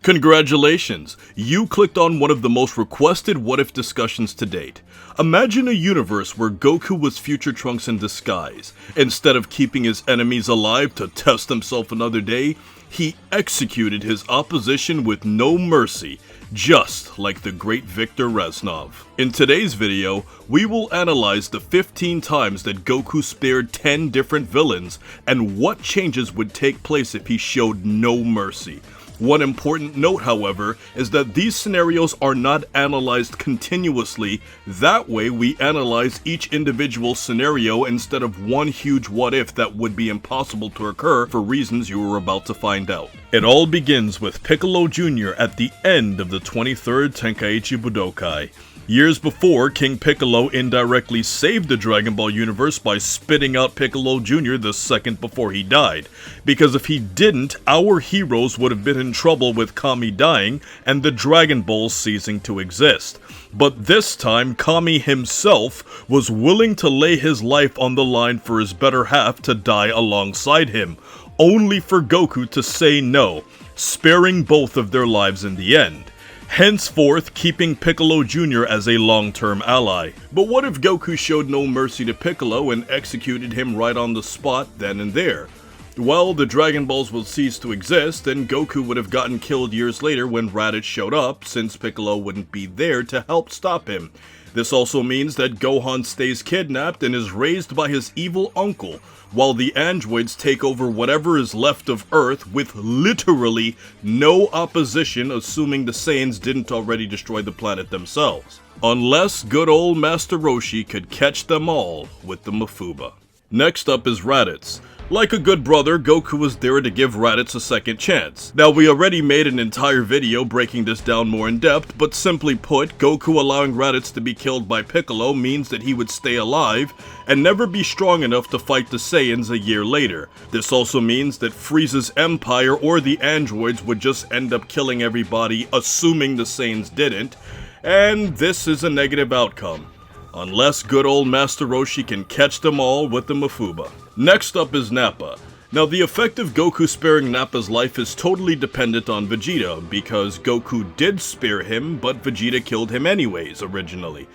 Congratulations! You clicked on one of the most requested what-if discussions to date. Imagine a universe where Goku was future Trunks in disguise. Instead of keeping his enemies alive to test himself another day, he executed his opposition with no mercy, just like the great Victor Reznov. In today's video, we will analyze the 15 times that Goku spared 10 different villains and what changes would take place if he showed no mercy. One important note, however, is that these scenarios are not analyzed continuously. That way, we analyze each individual scenario instead of one huge what-if that would be impossible to occur for reasons you are about to find out. It all begins with Piccolo Jr. at the end of the 23rd Tenkaichi Budokai. Years before, King Piccolo indirectly saved the Dragon Ball universe by spitting out Piccolo Jr. the second before he died. Because if he didn't, our heroes would have been in trouble with Kami dying and the Dragon Balls ceasing to exist. But this time, Kami himself was willing to lay his life on the line for his better half to die alongside him, only for Goku to say no, sparing both of their lives in the end. Henceforth, keeping Piccolo Jr. as a long-term ally. But what if Goku showed no mercy to Piccolo and executed him right on the spot then and there? Well, the Dragon Balls would cease to exist, and Goku would have gotten killed years later when Raditz showed up, since Piccolo wouldn't be there to help stop him. This also means that Gohan stays kidnapped and is raised by his evil uncle, while the androids take over whatever is left of Earth with literally no opposition, assuming the Saiyans didn't already destroy the planet themselves. Unless good old Master Roshi could catch them all with the Mafuba. Next up is Raditz. Like a good brother, Goku was there to give Raditz a second chance. Now, we already made an entire video breaking this down more in depth, but simply put, Goku allowing Raditz to be killed by Piccolo means that he would stay alive and never be strong enough to fight the Saiyans a year later. This also means that Frieza's empire or the androids would just end up killing everybody, assuming the Saiyans didn't, and this is a negative outcome. Unless good old Master Roshi can catch them all with the Mafuba. Next up is Nappa. Now, the effect of Goku sparing Nappa's life is totally dependent on Vegeta, because Goku did spare him, but Vegeta killed him anyways, originally.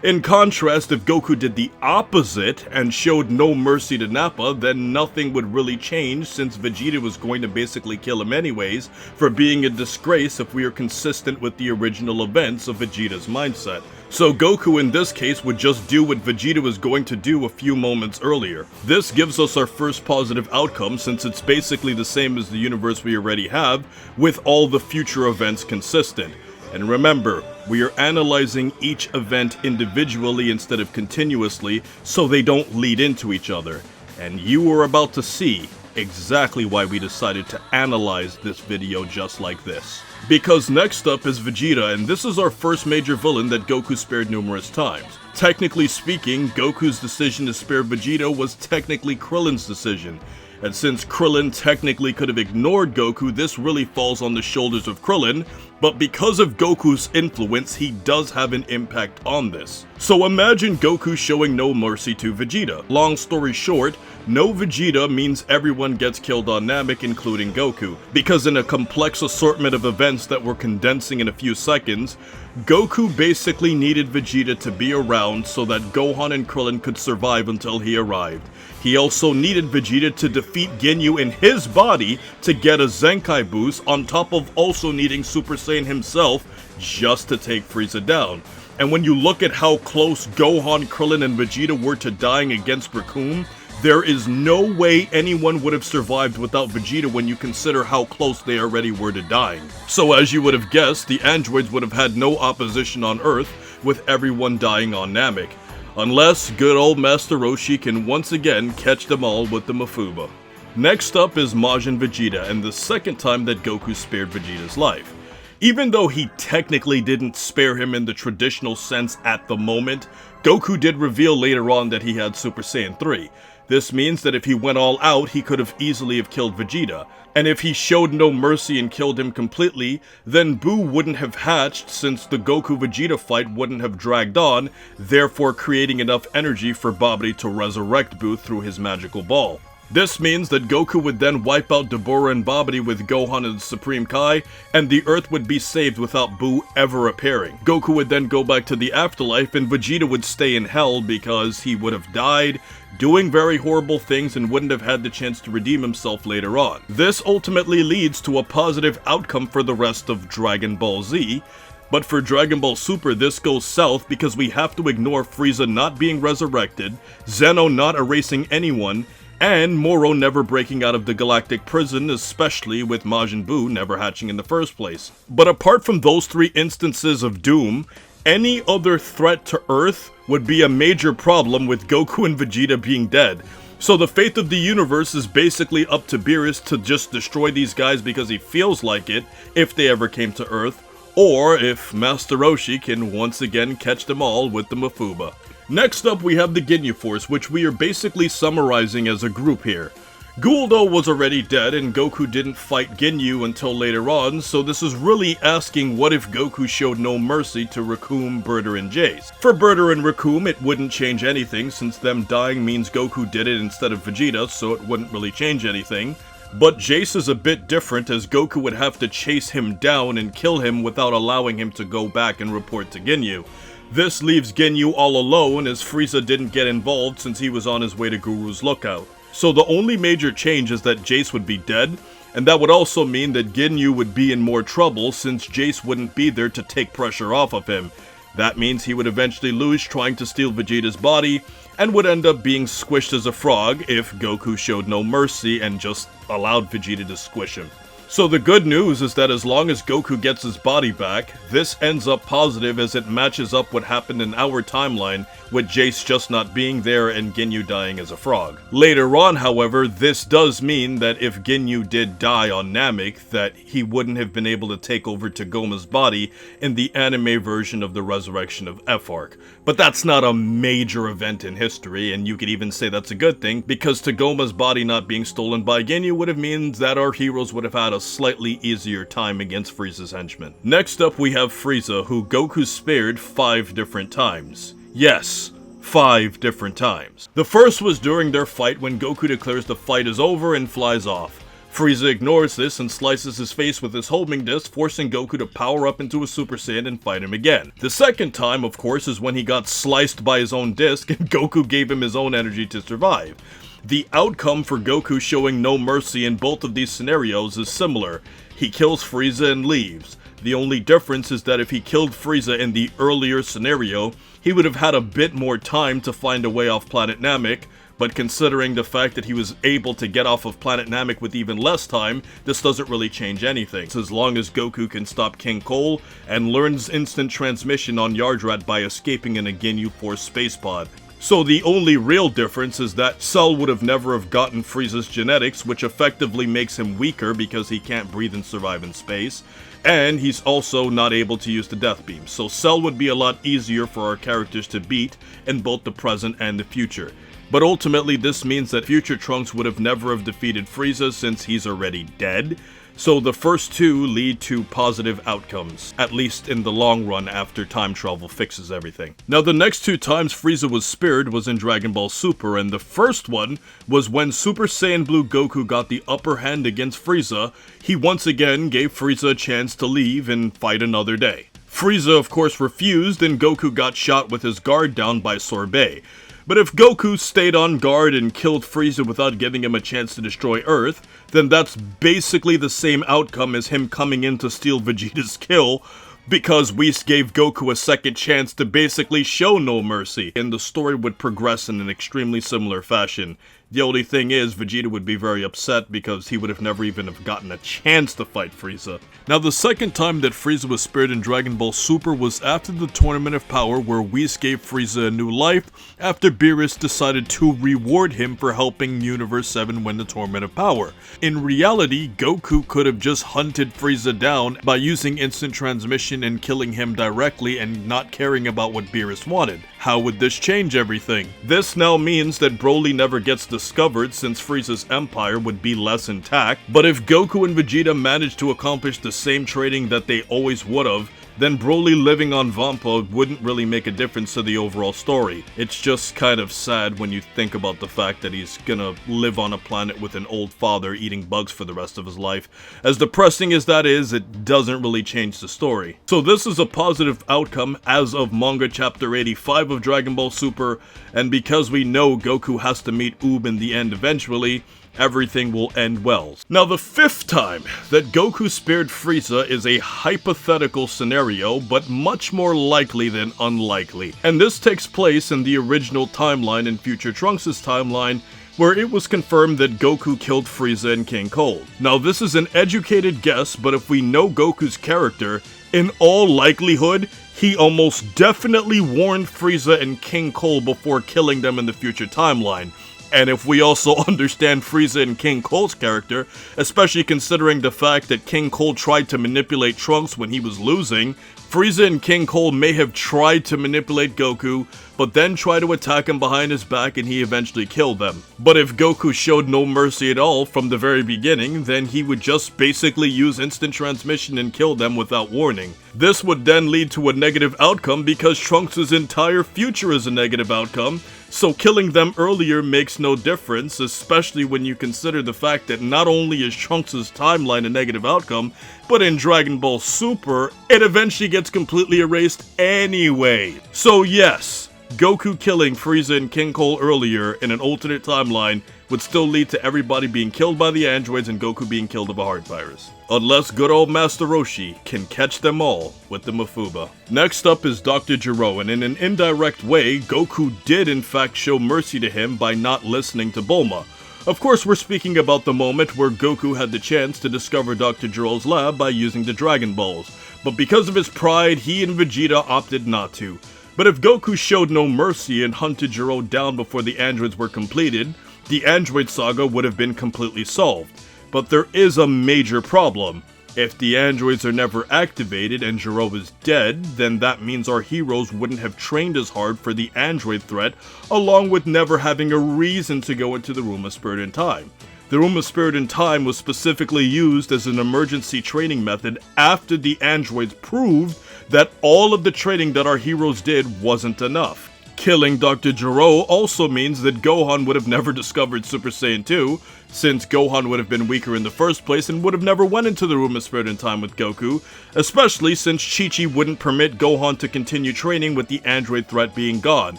In contrast, if Goku did the opposite and showed no mercy to Nappa, then nothing would really change, since Vegeta was going to basically kill him anyways for being a disgrace if we are consistent with the original events of Vegeta's mindset. So Goku in this case would just do what Vegeta was going to do a few moments earlier. This gives us our first positive outcome, since it's basically the same as the universe we already have, with all the future events consistent. And remember, we are analyzing each event individually instead of continuously, so they don't lead into each other. And you are about to see exactly why we decided to analyze this video just like this. Because next up is Vegeta, and this is our first major villain that Goku spared numerous times. Technically speaking, Goku's decision to spare Vegeta was technically Krillin's decision. And since Krillin technically could have ignored Goku, this really falls on the shoulders of Krillin, but because of Goku's influence, he does have an impact on this. So imagine Goku showing no mercy to Vegeta. Long story short, no Vegeta means everyone gets killed on Namek, including Goku, because in a complex assortment of events that we're condensing in a few seconds, Goku basically needed Vegeta to be around so that Gohan and Krillin could survive until he arrived. He also needed Vegeta to defeat Ginyu in his body to get a Zenkai boost, on top of also needing Super Saiyan himself just to take Frieza down. And when you look at how close Gohan, Krillin, and Vegeta were to dying against Raccoon, there is no way anyone would have survived without Vegeta when you consider how close they already were to dying. So as you would have guessed, the androids would have had no opposition on Earth, with everyone dying on Namek. Unless good old Master Roshi can once again catch them all with the Mafuba. Next up is Majin Vegeta, and the second time that Goku spared Vegeta's life. Even though he technically didn't spare him in the traditional sense at the moment, Goku did reveal later on that he had Super Saiyan 3. This means that if he went all out, he could have easily have killed Vegeta. And if he showed no mercy and killed him completely, then Buu wouldn't have hatched, since the Goku-Vegeta fight wouldn't have dragged on, therefore creating enough energy for Babidi to resurrect Buu through his magical ball. This means that Goku would then wipe out Dabura and Babidi with Gohan and the Supreme Kai, and the Earth would be saved without Buu ever appearing. Goku would then go back to the afterlife, and Vegeta would stay in Hell because he would have died, doing very horrible things, and wouldn't have had the chance to redeem himself later on. This ultimately leads to a positive outcome for the rest of Dragon Ball Z, but for Dragon Ball Super this goes south because we have to ignore Frieza not being resurrected, Zeno not erasing anyone, and Morrow never breaking out of the galactic prison, especially with Majin Buu never hatching in the first place. But apart from those 3 instances of doom, any other threat to Earth would be a major problem with Goku and Vegeta being dead. So the fate of the universe is basically up to Beerus to just destroy these guys because he feels like it, if they ever came to Earth, or if Master Roshi can once again catch them all with the Mafuba. Next up we have the Ginyu Force, which we are basically summarizing as a group here. Guldo was already dead and Goku didn't fight Ginyu until later on, so this is really asking what if Goku showed no mercy to Recoome, Berta, and Jace. For Berta and Recoome it wouldn't change anything since them dying means Goku did it instead of Vegeta, so it wouldn't really change anything. But Jace is a bit different as Goku would have to chase him down and kill him without allowing him to go back and report to Ginyu. This leaves Ginyu all alone as Frieza didn't get involved since he was on his way to Guru's Lookout. So the only major change is that Jace would be dead, and that would also mean that Ginyu would be in more trouble since Jace wouldn't be there to take pressure off of him. That means he would eventually lose trying to steal Vegeta's body, and would end up being squished as a frog if Goku showed no mercy and just allowed Vegeta to squish him. So the good news is that as long as Goku gets his body back, this ends up positive as it matches up what happened in our timeline with Jace just not being there and Ginyu dying as a frog. Later on, however, this does mean that if Ginyu did die on Namek, that he wouldn't have been able to take over Tagoma's body in the anime version of the resurrection of F-Arc. But that's not a major event in history, and you could even say that's a good thing, because Tagoma's body not being stolen by Ginyu would have meant that our heroes would have had a slightly easier time against Frieza's henchmen. Next up we have Frieza, who Goku spared 5 different times. Yes, 5 different times. The first was during their fight when Goku declares the fight is over and flies off. Frieza ignores this and slices his face with his homing disc, forcing Goku to power up into a Super Saiyan and fight him again. The second time, of course, is when he got sliced by his own disc and Goku gave him his own energy to survive. The outcome for Goku showing no mercy in both of these scenarios is similar. He kills Frieza and leaves. The only difference is that if he killed Frieza in the earlier scenario, he would have had a bit more time to find a way off planet Namek, but considering the fact that he was able to get off of planet Namek with even less time, this doesn't really change anything. As long as Goku can stop King Cole and learns instant transmission on Yardrat by escaping in a Ginyu Force space pod. So the only real difference is that Cell would have never have gotten Frieza's genetics, which effectively makes him weaker because he can't breathe and survive in space, and he's also not able to use the Death Beam, so Cell would be a lot easier for our characters to beat in both the present and the future. But ultimately this means that future Trunks would have never have defeated Frieza since he's already dead. So the first 2 lead to positive outcomes, at least in the long run after time travel fixes everything. Now the next 2 times Frieza was spared was in Dragon Ball Super, and the first one was when Super Saiyan Blue Goku got the upper hand against Frieza. He once again gave Frieza a chance to leave and fight another day. Frieza of course refused and Goku got shot with his guard down by Sorbet. But if Goku stayed on guard and killed Frieza without giving him a chance to destroy Earth, then that's basically the same outcome as him coming in to steal Vegeta's kill, because Whis gave Goku a second chance to basically show no mercy, and the story would progress in an extremely similar fashion. The only thing is, Vegeta would be very upset because he would have never even have gotten a chance to fight Frieza. Now the second time that Frieza was spared in Dragon Ball Super was after the Tournament of Power, where Whis gave Frieza a new life after Beerus decided to reward him for helping Universe 7 win the Tournament of Power. In reality, Goku could have just hunted Frieza down by using instant transmission and killing him directly and not caring about what Beerus wanted. How would this change everything? This now means that Broly never gets discovered since Frieza's empire would be less intact, but if Goku and Vegeta managed to accomplish the same trading that they always would have, then Broly living on Vampa wouldn't really make a difference to the overall story. It's just kind of sad when you think about the fact that he's gonna live on a planet with an old father eating bugs for the rest of his life. As depressing as that is, it doesn't really change the story. So this is a positive outcome as of manga chapter 85 of Dragon Ball Super, and because we know Goku has to meet Oob in the end eventually, everything will end well. Now, the 5th time that Goku spared Frieza is a hypothetical scenario, but much more likely than unlikely. And this takes place in the original timeline in Future Trunks' timeline, where it was confirmed that Goku killed Frieza and King Cold. Now, this is an educated guess, but if we know Goku's character, in all likelihood, he almost definitely warned Frieza and King Cold before killing them in the future timeline. And if we also understand Frieza and King Cold's character, especially considering the fact that King Cold tried to manipulate Trunks when he was losing, Frieza and King Cold may have tried to manipulate Goku, but then tried to attack him behind his back and he eventually killed them. But if Goku showed no mercy at all from the very beginning, then he would just basically use instant transmission and kill them without warning. This would then lead to a negative outcome because Trunks' entire future is a negative outcome, so killing them earlier makes no difference, especially when you consider the fact that not only is Trunks' timeline a negative outcome, but in Dragon Ball Super, it eventually gets completely erased anyway. So yes, Goku killing Frieza and King Cold earlier in an alternate timeline would still lead to everybody being killed by the androids and Goku being killed of a heart virus. Unless good old Master Roshi can catch them all with the Mafuba. Next up is Dr. Gero, and in an indirect way, Goku did in fact show mercy to him by not listening to Bulma. Of course, we're speaking about the moment where Goku had the chance to discover Dr. Gero's lab by using the Dragon Balls, but because of his pride, he and Vegeta opted not to. But if Goku showed no mercy and hunted Gero down before the androids were completed, the android saga would have been completely solved. But there is a major problem. If the androids are never activated and Gero is dead, then that means our heroes wouldn't have trained as hard for the android threat, along with never having a reason to go into the Room of Spirit and Time. The Room of Spirit and Time was specifically used as an emergency training method after the androids proved that all of the training that our heroes did wasn't enough. Killing Dr. Gero also means that Gohan would have never discovered Super Saiyan 2, since Gohan would have been weaker in the first place and would have never went into the Room of Spirit and Time with Goku, especially since Chi-Chi wouldn't permit Gohan to continue training with the android threat being gone.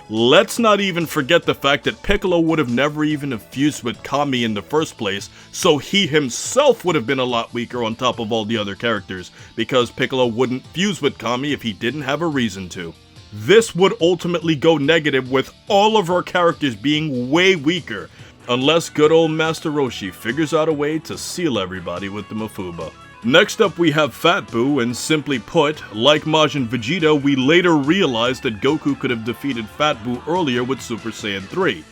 Let's not even forget the fact that Piccolo would have never even fused with Kami in the first place, so he himself would have been a lot weaker on top of all the other characters, because Piccolo wouldn't fuse with Kami if he didn't have a reason to. This would ultimately go negative with all of our characters being way weaker, unless good old Master Roshi figures out a way to seal everybody with the Mafuba. Next up we have Fat Boo, and simply put, like Majin Vegeta, we later realized that Goku could have defeated Fat Boo earlier with Super Saiyan 3.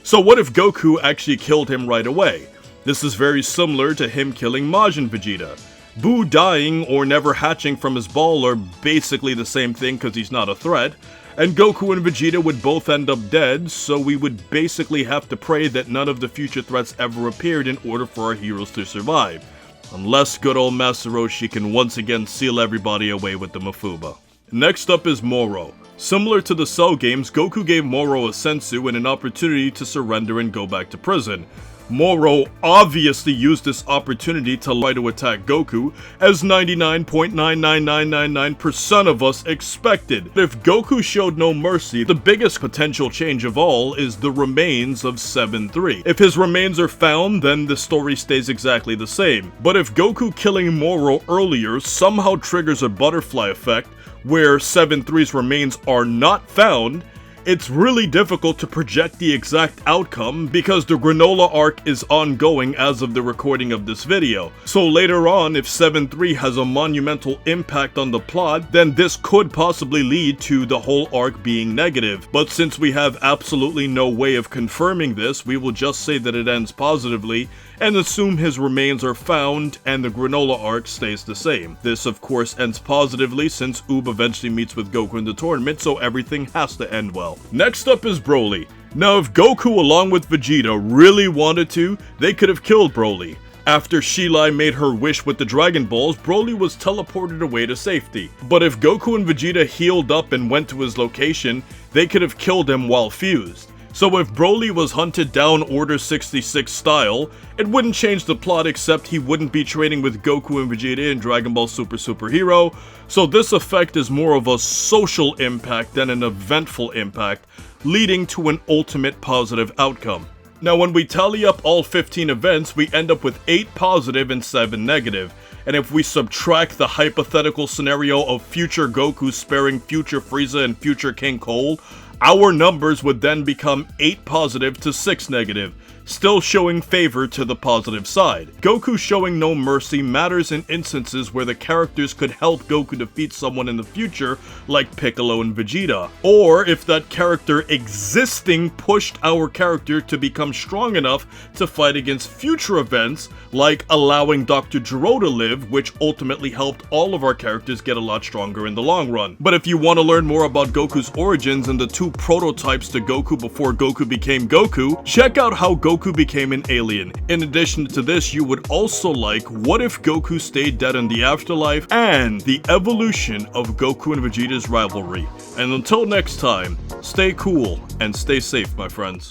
So what if Goku actually killed him right away? This is very similar to him killing Majin Vegeta. Boo dying or never hatching from his ball are basically the same thing because he's not a threat, and Goku and Vegeta would both end up dead, so we would basically have to pray that none of the future threats ever appeared in order for our heroes to survive. Unless good old Master Roshi can once again seal everybody away with the Mafuba. Next up is Morrow. Similar to the Cell games, Goku gave Morrow a senzu and an opportunity to surrender and go back to prison. Morrow obviously used this opportunity to try to attack Goku, as 99.99999% of us expected. If Goku showed no mercy, the biggest potential change of all is the remains of 7-3. If his remains are found, then the story stays exactly the same. But if Goku killing Morrow earlier somehow triggers a butterfly effect, where 7-3's remains are not found, it's really difficult to project the exact outcome because the Granola arc is ongoing as of the recording of this video. So later on, if 7-3 has a monumental impact on the plot, then this could possibly lead to the whole arc being negative. But since we have absolutely no way of confirming this, we will just say that it ends positively and assume his remains are found and the Granola arc stays the same. This of course ends positively since Oob eventually meets with Goku in the tournament, so everything has to end well. Next up is Broly. Now if Goku along with Vegeta really wanted to, they could have killed Broly. After Sheila made her wish with the Dragon Balls, Broly was teleported away to safety. But if Goku and Vegeta healed up and went to his location, they could have killed him while fused. So if Broly was hunted down Order 66 style, it wouldn't change the plot except he wouldn't be training with Goku and Vegeta in Dragon Ball Super Hero, so this effect is more of a social impact than an eventful impact, leading to an ultimate positive outcome. Now when we tally up all 15 events, we end up with 8 positive and 7 negative. And if we subtract the hypothetical scenario of future Goku sparing future Frieza and future King Cole, our numbers would then become 8 positive to 6 negative, still showing favor to the positive side. Goku showing no mercy matters in instances where the characters could help Goku defeat someone in the future, like Piccolo and Vegeta. Or if that character existing pushed our character to become strong enough to fight against future events, like allowing Dr. Gero to live, which ultimately helped all of our characters get a lot stronger in the long run. But if you want to learn more about Goku's origins and the 2 prototypes to Goku before Goku became Goku, check out how Goku became an alien. In addition to this, you would also like what if Goku stayed dead in the afterlife and the evolution of Goku and Vegeta's rivalry. And until next time, stay cool and stay safe, my friends.